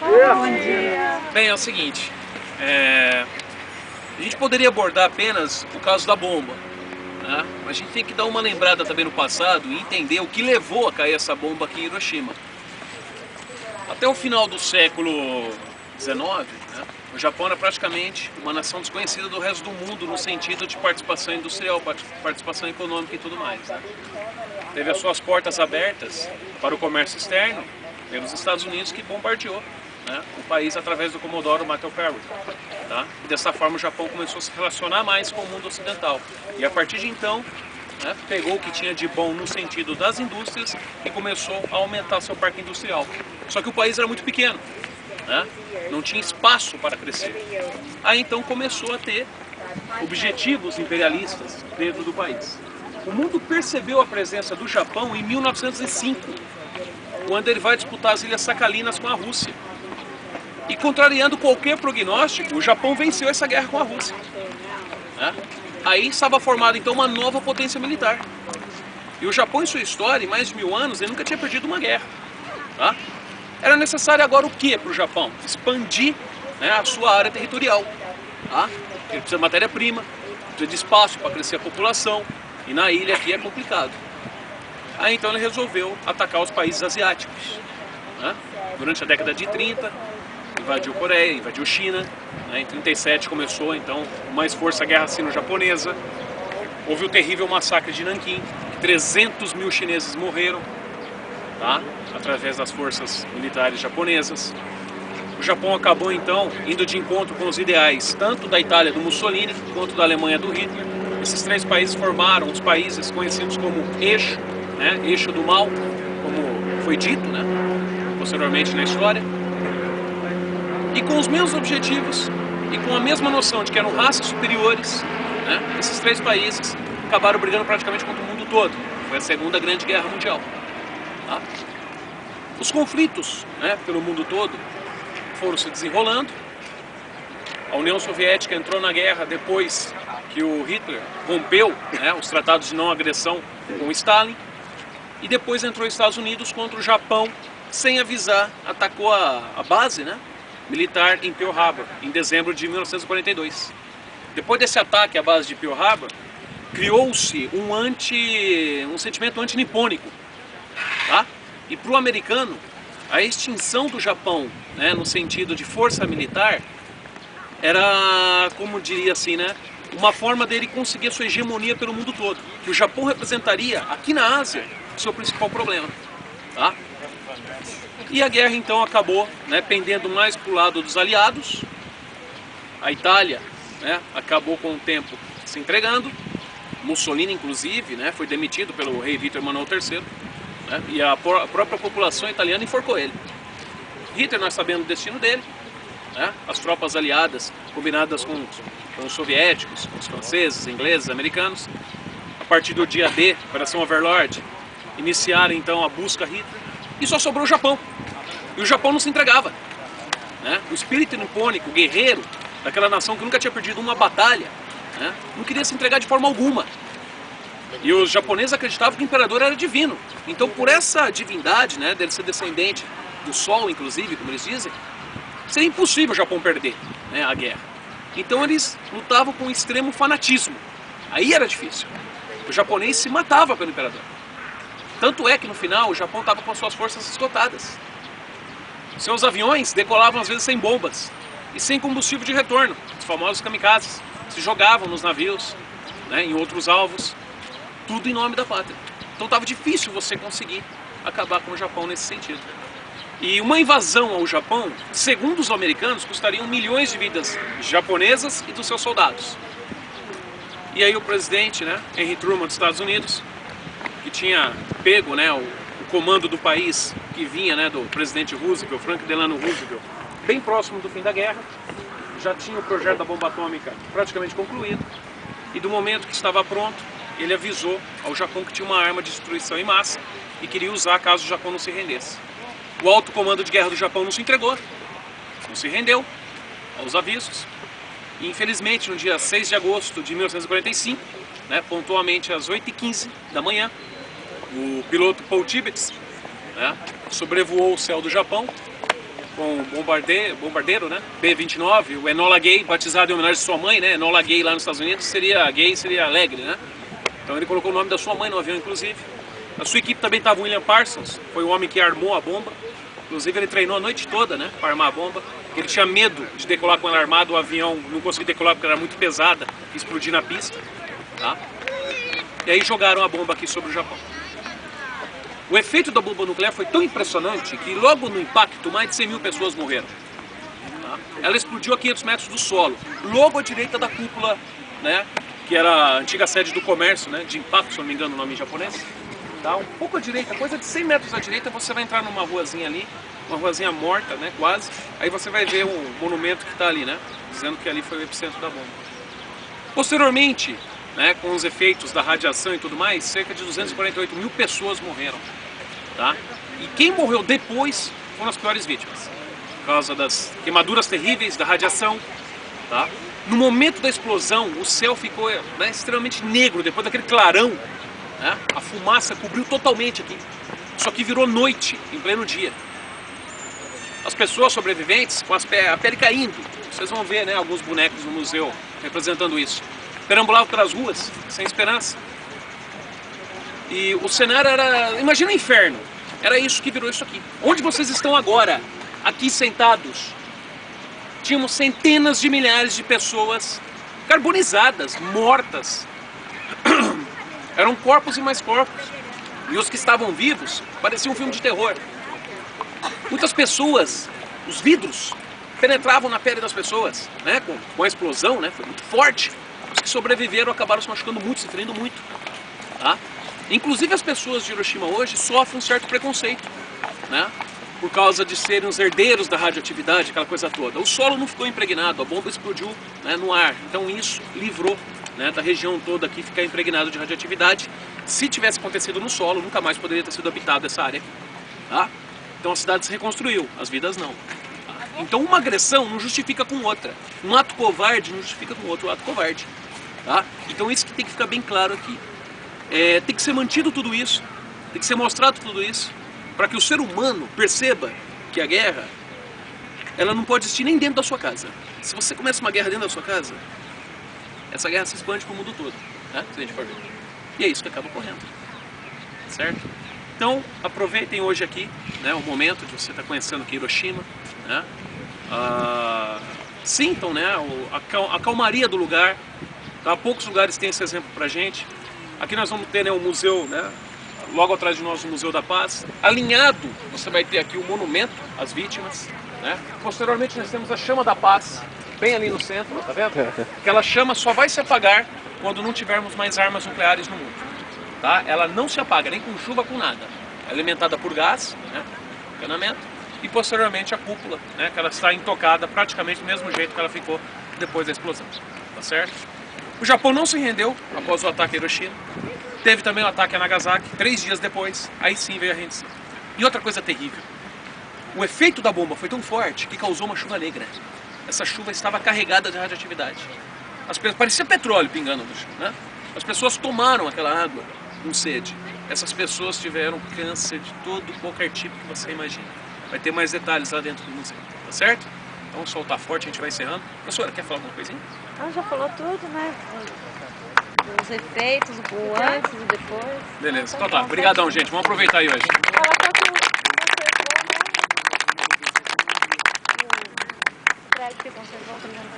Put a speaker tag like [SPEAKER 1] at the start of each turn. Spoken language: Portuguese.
[SPEAKER 1] Bom dia.
[SPEAKER 2] Bem, é o seguinte, a gente poderia abordar apenas o caso da bomba, né? Mas a gente tem que dar uma lembrada também no passado e entender o que levou a cair essa bomba aqui em Hiroshima. Até o final do século XIX, né, o Japão era praticamente uma nação desconhecida do resto do mundo no sentido de participação industrial, participação econômica e tudo mais, né? Teve as suas portas abertas para o comércio externo pelos Estados Unidos, que bombardeou, né, o país através do Comodoro Matthew Perry, tá? E dessa forma o Japão começou a se relacionar mais com o mundo ocidental. E a partir de então, né, pegou o que tinha de bom no sentido das indústrias e começou a aumentar seu parque industrial. Só que o país era muito pequeno, né? Não tinha espaço para crescer. Aí então começou a ter objetivos imperialistas dentro do país. O mundo percebeu a presença do Japão em 1905, quando ele vai disputar as Ilhas Sakhalinas com a Rússia. E contrariando qualquer prognóstico, o Japão venceu essa guerra com a Rússia, né? Aí estava formada então uma nova potência militar. E o Japão, em sua história, em mais de 1000 anos, ele nunca tinha perdido uma guerra, tá? Era necessário agora o que para o Japão? Expandir, né, a sua área territorial, tá? Ele precisa de matéria-prima, precisa de espaço para crescer a população, e na ilha aqui é complicado. Aí então ele resolveu atacar os países asiáticos, né? Durante a década de 30, invadiu Coreia, invadiu China, né? Em 37 começou então com mais força a guerra sino-japonesa. Houve o terrível massacre de Nanquim, que 300 mil chineses morreram, tá? Através das forças militares japonesas. O Japão acabou então indo de encontro com os ideais tanto da Itália do Mussolini quanto da Alemanha do Hitler. Esses três países formaram os países conhecidos como eixo, né? Eixo do mal, como foi dito, né, posteriormente na história. E com os mesmos objetivos e com a mesma noção de que eram raças superiores, né, esses três países acabaram brigando praticamente contra o mundo todo. Foi a Segunda Grande Guerra Mundial, tá? Os conflitos, né, pelo mundo todo foram se desenrolando. A União Soviética entrou na guerra depois que o Hitler rompeu, né, os tratados de não agressão com Stalin. E depois entrou os Estados Unidos contra o Japão, sem avisar, atacou a base, né, militar em Pearl Harbor, em dezembro de 1942. Depois desse ataque à base de Pearl Harbor, criou-se um sentimento anti-nipônico, tá? E para o americano, a extinção do Japão, né, no sentido de força militar, era, como diria assim, né, uma forma dele conseguir a sua hegemonia pelo mundo todo. Que o Japão representaria, aqui na Ásia, o seu principal problema, tá? E a guerra então acabou, né, pendendo mais para o lado dos aliados. A Itália, né, acabou com o tempo se entregando. Mussolini, inclusive, né, foi demitido pelo rei Vítor Emanuel III, né, e a própria população italiana enforcou ele. Hitler, nós sabemos o destino dele, né, as tropas aliadas, combinadas com os soviéticos, com os franceses, ingleses, americanos, a partir do dia D, Operação Overlord, iniciaram então a busca a Hitler, e só sobrou o Japão. E o Japão não se entregava, né? O espírito nipônico, guerreiro, daquela nação que nunca tinha perdido uma batalha, né, não queria se entregar de forma alguma. E os japoneses acreditavam que o imperador era divino. Então, por essa divindade, né, dele ser descendente do sol, inclusive, como eles dizem, seria impossível o Japão perder, né, a guerra. Então eles lutavam com extremo fanatismo. Aí era difícil. O japonês se matava pelo imperador. Tanto é que no final o Japão estava com as suas forças esgotadas. Seus aviões decolavam às vezes sem bombas e sem combustível de retorno, os famosos kamikazes. Se jogavam nos navios, né, em outros alvos, tudo em nome da pátria. Então estava difícil você conseguir acabar com o Japão nesse sentido. E uma invasão ao Japão, segundo os americanos, custaria milhões de vidas japonesas e dos seus soldados. E aí o presidente, né, Henry Truman dos Estados Unidos, que tinha pego, né, o comando do país que vinha, né, do presidente Roosevelt, Franklin Delano Roosevelt, bem próximo do fim da guerra, já tinha o projeto da bomba atômica praticamente concluído, e do momento que estava pronto, ele avisou ao Japão que tinha uma arma de destruição em massa e queria usar caso o Japão não se rendesse. O alto comando de guerra do Japão não se entregou, não se rendeu aos avisos, e infelizmente no dia 6 de agosto de 1945, né, pontualmente às 8h15 da manhã, o piloto Paul Tibbets, né, sobrevoou o céu do Japão com o bombardeiro, né? B-29, o Enola Gay, batizado em homenagem à sua mãe, né? Enola Gay lá nos Estados Unidos seria gay, seria alegre, né? Então ele colocou o nome da sua mãe no avião, inclusive. Na sua equipe também estava o William Parsons, foi o homem que armou a bomba. Inclusive ele treinou a noite toda, né, para armar a bomba. Ele tinha medo de decolar com ela armada, o avião não conseguia decolar porque era muito pesada, explodir na pista, tá? E aí jogaram a bomba aqui sobre o Japão. O efeito da bomba nuclear foi tão impressionante que logo no impacto mais de 100 mil pessoas morreram. Tá? Ela explodiu a 500 metros do solo, logo à direita da cúpula, né, que era a antiga sede do comércio, né, de impacto, se não me engano o nome em japonês. Tá? Um pouco à direita, coisa de 100 metros à direita, você vai entrar numa ruazinha ali, uma ruazinha morta, né, quase. Aí você vai ver o monumento que está ali, né, dizendo que ali foi o epicentro da bomba. Posteriormente, né, com os efeitos da radiação e tudo mais, cerca de 248 mil pessoas morreram. Tá? E quem morreu depois foram as piores vítimas, por causa das queimaduras terríveis, da radiação. Tá? No momento da explosão, o céu ficou, né, extremamente negro, depois daquele clarão. Né? A fumaça cobriu totalmente aqui. Só que virou noite, em pleno dia. As pessoas sobreviventes com a pele caindo. Vocês vão ver, né, alguns bonecos no museu representando isso. Perambulavam pelas ruas, sem esperança. E o cenário era... Imagina o inferno. Era isso que virou isso aqui. Onde vocês estão agora, aqui sentados, tínhamos centenas de milhares de pessoas carbonizadas, mortas. Eram corpos e mais corpos. E os que estavam vivos pareciam um filme de terror. Muitas pessoas, os vidros, penetravam na pele das pessoas, né? Com a explosão, né? Foi muito forte. Os que sobreviveram acabaram se machucando muito, se ferindo muito. Tá? Inclusive as pessoas de Hiroshima hoje sofrem um certo preconceito, né? Por causa de serem os herdeiros da radioatividade, aquela coisa toda. O solo não ficou impregnado, a bomba explodiu, né, no ar. Então isso livrou, né, da região toda aqui ficar impregnado de radioatividade. Se tivesse acontecido no solo, nunca mais poderia ter sido habitada essa área aqui. Tá? Então a cidade se reconstruiu, as vidas não. Tá? Então uma agressão não justifica com outra. Um ato covarde não justifica com outro ato covarde. Tá? Então isso que tem que ficar bem claro aqui. Tem que ser mantido tudo isso, tem que ser mostrado tudo isso, para que o ser humano perceba que a guerra, ela não pode existir nem dentro da sua casa. Se você começa uma guerra dentro da sua casa, essa guerra se expande para o mundo todo, né? Se a gente for ver. E é isso que acaba ocorrendo, certo? Então, aproveitem hoje aqui, né, o momento de você estar conhecendo aqui Hiroshima, né? Sintam, né, a calmaria do lugar. Tá? Poucos lugares têm esse exemplo pra gente. Aqui nós vamos ter, né, um museu, né, logo atrás de nós o Museu da Paz. Alinhado, você vai ter aqui o monumento às vítimas. Né? Posteriormente nós temos a Chama da Paz, bem ali no centro, tá vendo? Aquela chama só vai se apagar quando não tivermos mais armas nucleares no mundo. Tá? Ela não se apaga, nem com chuva, com nada. É alimentada por gás, né, encanamento, e posteriormente a cúpula, né, que ela está intocada praticamente do mesmo jeito que ela ficou depois da explosão. Tá certo? O Japão não se rendeu após o ataque a Hiroshima. Teve também o ataque a Nagasaki, 3 dias depois, aí sim veio a rendição. E outra coisa terrível, o efeito da bomba foi tão forte que causou uma chuva negra. Essa chuva estava carregada de radioatividade. Parecia petróleo pingando no chão, né? As pessoas tomaram aquela água com sede. Essas pessoas tiveram câncer de qualquer tipo que você imagina. Vai ter mais detalhes lá dentro do museu, tá certo? Então soltar forte, a gente vai encerrando. Professora, quer falar alguma coisinha?
[SPEAKER 1] Já falou tudo, né? Os efeitos, o antes, o depois.
[SPEAKER 2] Beleza, então tá. Obrigadão, gente. Vamos aproveitar aí hoje.
[SPEAKER 1] Fala qual que o prédio que conservou, por exemplo,